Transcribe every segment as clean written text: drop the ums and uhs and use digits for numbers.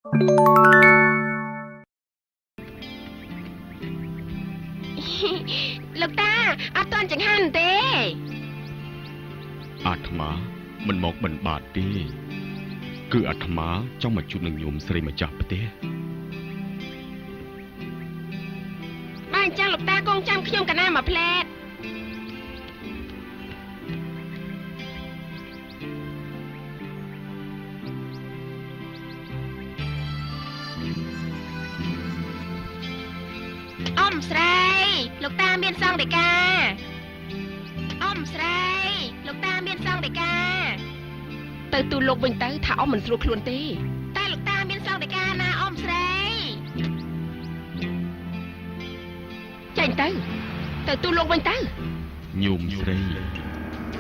លោកតាអត់ទាន់ចង្ហាន់ទេអាត្មាមិនមកបិណ្ឌបាតទេគឺអាត្មាចង់មកជួបនឹងញោមស្រីម្ចាស់ផ្ទះបើអញ្ចឹងលោកតាគង់ចាំខ្ញុំកណាមួយផ្លែតអ៊ំស្រីលោកតាមានសង្ឃដីកាអ៊ំស្រីលោកតាមានសង្ឃដីកាទៅទូលលោកវិញទៅថាអ៊ំមិនស្រួលខ្លួនទេតែលោកតាមានសង្ឃដីកាណាអ៊ំស្រីចេញទៅទូលលោកវិញទៅញោមស្រី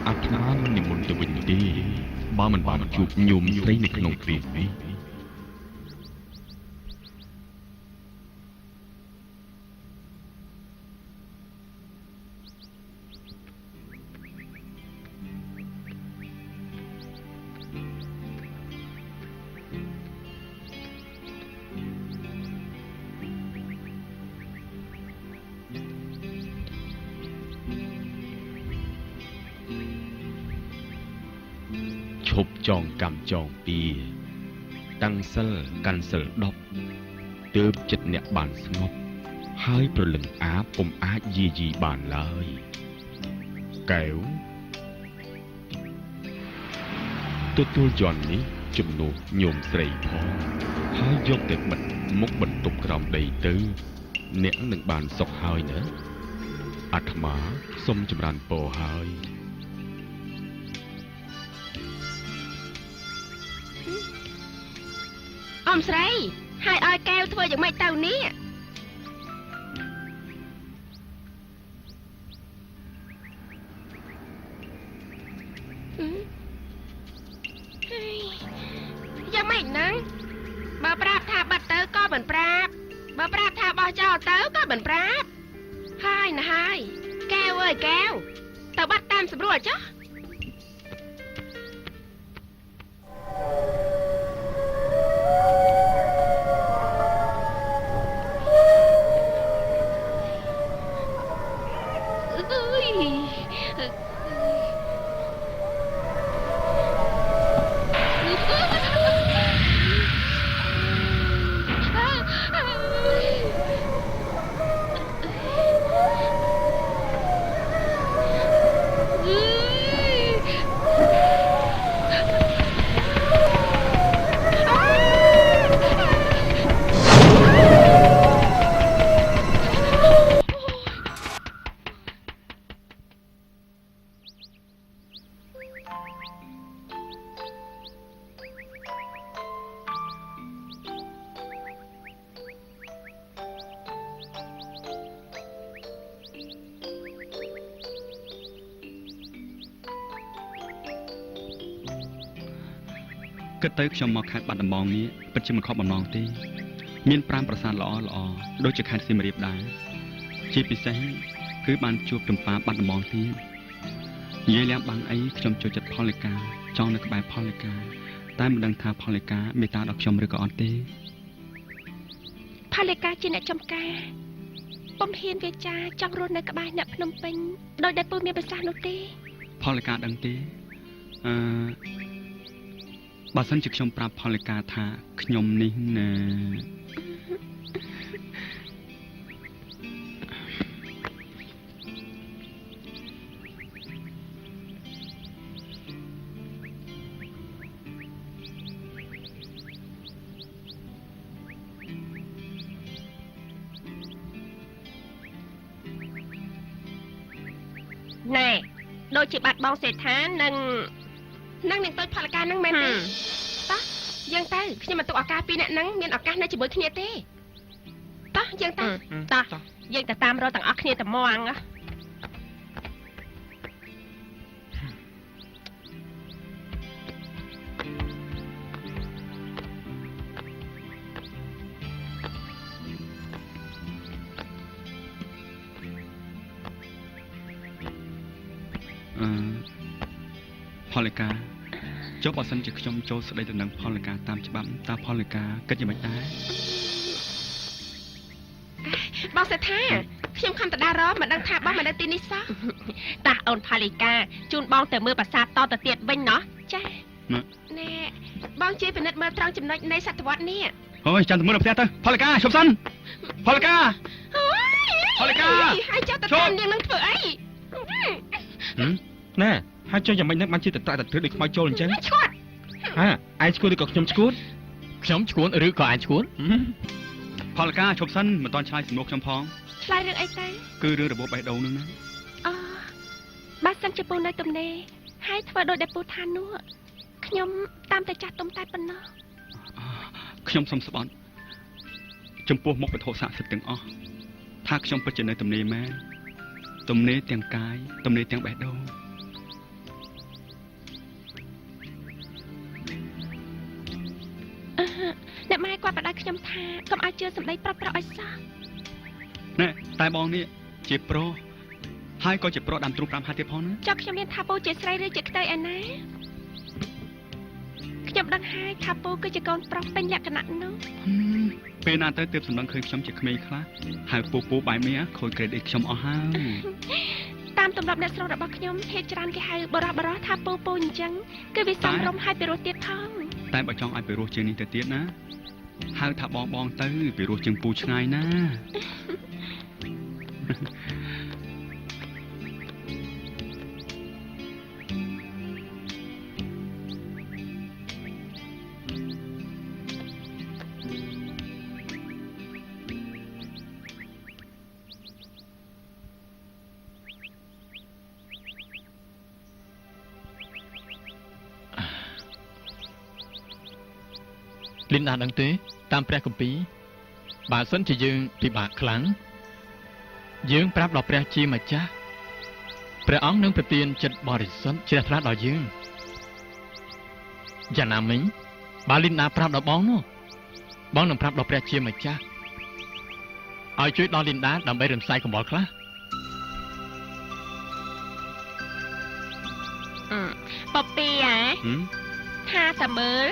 អាត្មាមិននិមន្តទៅវិញទេបើមិនបានជួបញោមស្រីនៅក្នុងគ្រានេះឈប់ចងកម្មចងពីតាំងសិលកាន់សិល10ទើបចិត្តអ្នកបានស្ងប់ហើយប្រលឹងអាបពុំអាចយាយីបានឡើយកែវទទួលយន្តនេះជំនួសញោមស្រីផងហើយយកទៅបិទមុខបន្ទប់ក្រោមដីទៅអ្នកនឹងបានសុខហើយណាអាត្មាសូមចម្រើនពរហើយអ៊ំស្រីហើយឲ្យកែវធ្វើយ៉ាងម៉េចទៅនេះយ៉ាងម៉េចហ្នឹងបើប្រាប់ថាបាត់ទៅក៏មិនប្រាប់បើប្រាប់ថាបោះចោលទៅក៏មិនប្រាប់ហើយណាហើយកែវអើយកែវទៅបាត់តាមស្រួលចុះគិតទៅខ្ញុំមកខេត្តបាត់ដំបងនេះពិតជាមិនខុសបំណងទេមាន5ប្រាសាទល្អដូចជាខេត្តសៀមរាបដែរជាពិសេសគឺបានជួបចម្ប៉ាបាត់ដំបងទៀតនិយាយឡើងបាំងអីខ្ញុំចូលចិត្តផលិកាចង់នៅក្បែរផលិកាតែមិនដឹងថាផលិកាមេត្តាដល់ខ្ញុំឬក៏អត់ទេផលិកាជាអ្នកចំការពុំហ៊ានវាចាចង់រស់នៅក្បែរអ្នកភ្នំពេញដោយដែលពុំមានប្រសាសន៍នោះទេផលិកាដឹងទេបើសិនជាខ្ញុំប្រាប់ផលិកាថាខ្ញុំនេះណាណែដូចជាបាត់បង់សេដ្ឋានឹងនឹងទៅផលិកានឹងមែនទេតោះយើងទៅខ្ញុំបន្ទុកឱកាសពីអ្នកនឹងមានឱកាសនៅជាមួយគ្នាទេតោះយើងទៅតោះយើងទៅតាមរកទាំងអស់គ្នាតែមកផលិកា ចុះបើសិនជាខ្ញុំចូលស្ដីទៅនឹងផលិកាតាមច្បាប់តើផលិកាគិតយ៉ាងម៉េចដែរ បងសេដ្ឋាខ្ញុំខំតដារមិនដឹងថាបងមកនៅទីនេះសោះតាអូនផលិកាជូនបងទៅមើលប្រាសាទតទៅទៀតវិញណោះចាណែបងជួយពិនិត្យមើលត្រង់ចំណុចនៃសតវត្សនេះ អូយចាំទៅមើលនៅផ្ទះទៅផលិកាឈប់សិនផលិកា ផលិកា ហើយចុះទៅតាមនាងនឹងធ្វើអី ណែហើយចុះយ៉ាងម៉េចនឹងបានជាតត្រទឹកដូចខ្មៅចូលអញ្ចឹង ឈួត ឯងឈួតឬក៏ខ្ញុំឈួត ខ្ញុំឈួនឬក៏ឯងឈួន ផលិកាឈប់សិនមិនតន់ឆ្លើយសំណួរខ្ញុំផង ឆ្លើយរឿងអីទៅ គឺរឿងរបបបេះដូងនោះណា អូបើសិនជាពូនៅទំនេរហើយធ្វើដូចដែលពូថានោះខ្ញុំតាមតែចាស់ទុំតែប៉ុណ្ណោះ ខ្ញុំសូមស្បត់ចំពោះមុខវត្ថុស័ក្តិសិទ្ធិទាំងអស់ថាខ្ញុំពិតជានៅទំនេរមែនទំនេរទាំងកាយទំនេរទាំងបេះដូង អ្នកម៉ែគាត់បដៅខ្ញុំថាកុំឲ្យជឿសម្ដីប្រុសៗឲ្យសោះ ណែតែបងនេះជាប្រុសហើយក៏ជាប្រុសដាំទ្រូង5ហត្ថទៀតផងណា ចុះខ្ញុំមានថាពូជាស្រីឬជាខ្ទើឯណាខ្ញុំដឹងហើយថាពូគឺជាកូនប្រុសពេញលក្ខណៈនោះ ពេលណាទៅទើបសម្លឹងឃើញខ្ញុំជាក្មេងខ្លះហើយពូបែបនេះខូចក្រេតអីខ្ញុំអស់ហើយ តាមទម្លាប់អ្នកស្រុករបស់ខ្ញុំភាគច្រើនគេហៅបរោះថាពូអញ្ចឹងគឺវាសំរុំហើយពីរោះទៀតផង តែបើចង់ឲ្យពីរោះជាងនេះទៅទៀតណាហៅថាបងទៅពីរោះជាងពូឆ្ងាយណា លីនដាដឹងទេតាមព្រះគម្ពីរបើសិនជាយើងពិបាកខ្លាំងយើងប្រាប់ដល់ព្រះជាម្ចាស់ព្រះអង្គនឹងប្រទានចិត្តបរិសុទ្ធជ្រះថ្លាដល់យើងយ៉ាងណាមិញបើលីនដាប្រាប់ដល់បងនោះបងនឹងប្រាប់ដល់ព្រះជាម្ចាស់ឲ្យជួយដល់លីនដាដើម្បីរំសាយកំបល់ខ្លះ ពពីថាតែមើល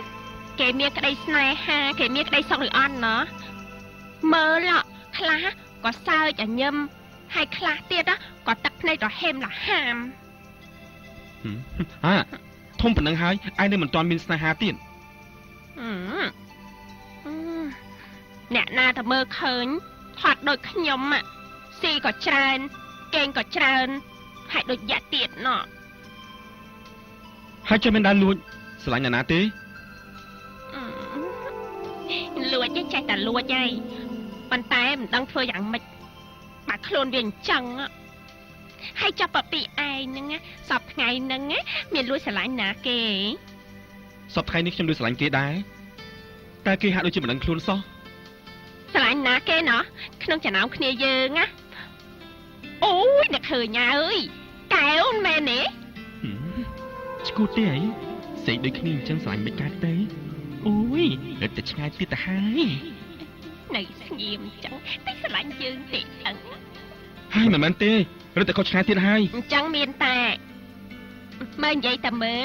គេមានក្តីស្នេហាគេមានក្តីសុខឬអត់ណោះមើលខ្លះក៏សើចញឹមហើយខ្លះទៀតក៏ទឹកភ្នែករហេមលហាម ធំប៉ុណ្ណឹងហើយឯងនៅមិនទាន់មានស្នេហាទៀត អ្នកណាតែមើលឃើញផាត់ដូចខ្ញុំស៊ីក៏ច្រើនកេងក៏ច្រើនហើយដូចយ៉ាក់ទៀតណោះ ហើយចុះមិនដែលលួចស្រឡាញ់ណាទេ លួចចេះតែលួចហើយប៉ុន្តែមិនដឹងធ្វើយ៉ាងម៉េចបើខ្លួនវាអញ្ចឹងហើយចាប់ពពីឯងហ្នឹងសពថ្ងៃហ្នឹងមានលួចស្រឡាញ់ណាគេ សប្តាហ៍នេះខ្ញុំលួចស្រឡាញ់គេដែរតែគេហាក់ដូចជាមិនដឹងខ្លួនសោះ ស្រឡាញ់ណាគេណោះក្នុងចំណោមគ្នាយើងណាអូយអ្នកឃើញអើយកែវមែនទេ ឈ្គូទេអីសេកដូចគ្នាអញ្ចឹងស្រឡាញ់មិនកើតទេអូយរត់តែឆ្ងាយទៀតទៅហើយ នៅស្ងៀមអញ្ចឹងតែស្រឡាញ់យើងទេអឹង ហើយមិនមែនទេរត់តែខុសឆ្ងាយទៀតហើយ អញ្ចឹងមានតែមើលនិយាយតែមើល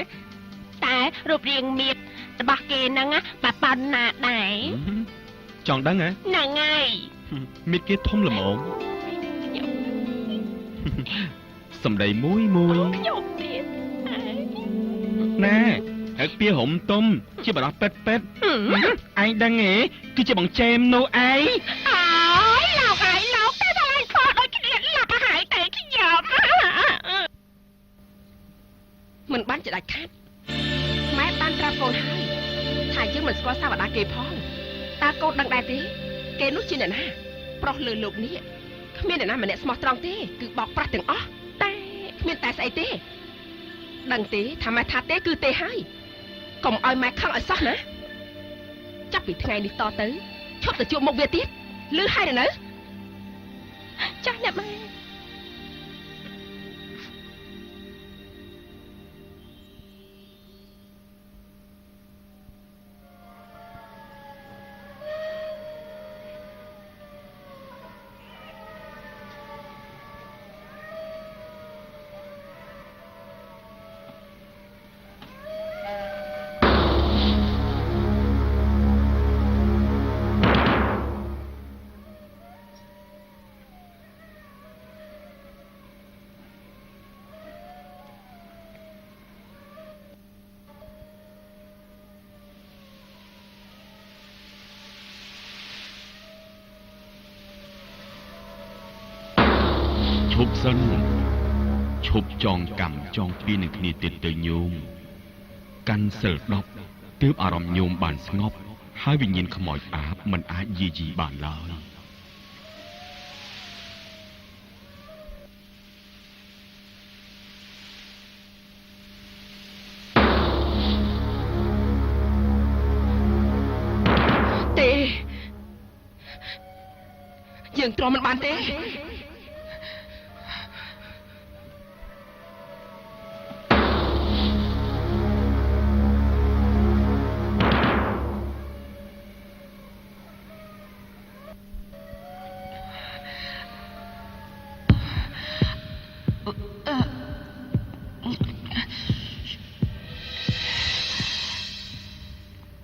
តែរូបរាងមៀតរបស់គេហ្នឹងបើប៉ុណ្ណាដែរ ចង់ដឹងហ៎ ហ្នឹងហើយ មៀតគេធំល្មមសំដីមួយ ខ្ញុំទៀត ណែហើយពីរំទុំជាបរោះពេតឯងដឹងទេគឺជាបងចែមនោះឯង អើយលោកហើយលោកតែតែខោដូចគ្នាឡាប់ហើយតែខ្ញុំមិនបានជាដាច់ខាត់ម៉ែបានប្រាប់កូនហើយថាយើងមិនស្គាល់សាវតាគេផងតើកូនដឹងដែរទេគេនោះជាអ្នកណាប្រុសលើលោកនេះគ្មានអ្នកណាម្នាក់ស្មោះត្រង់ទេគឺបោកប្រាស់ទាំងអស់តែគ្មានតែស្អីទេដឹងទេថាម៉ែថាទេគឺទេហើយកុំឲ្យម៉ែខឹងឲ្យសោះណាចាប់ពីថ្ងៃនេះតទៅឈប់ទៅជួបមុខវាទៀតឮហើយនៅចាស់អ្នកម៉ែ ប់សិនឈប់ចងកម្មចងពីនឹងគ្នាទៀតទៅញោមកាន់សិល10ទើបអារម្មណ៍ញោមបានស្ងប់ហើយវិញ្ញាណខ្មោចអាបមិនអាចយាយីបានឡើយទេយើងទ្រាំមិនបានទេ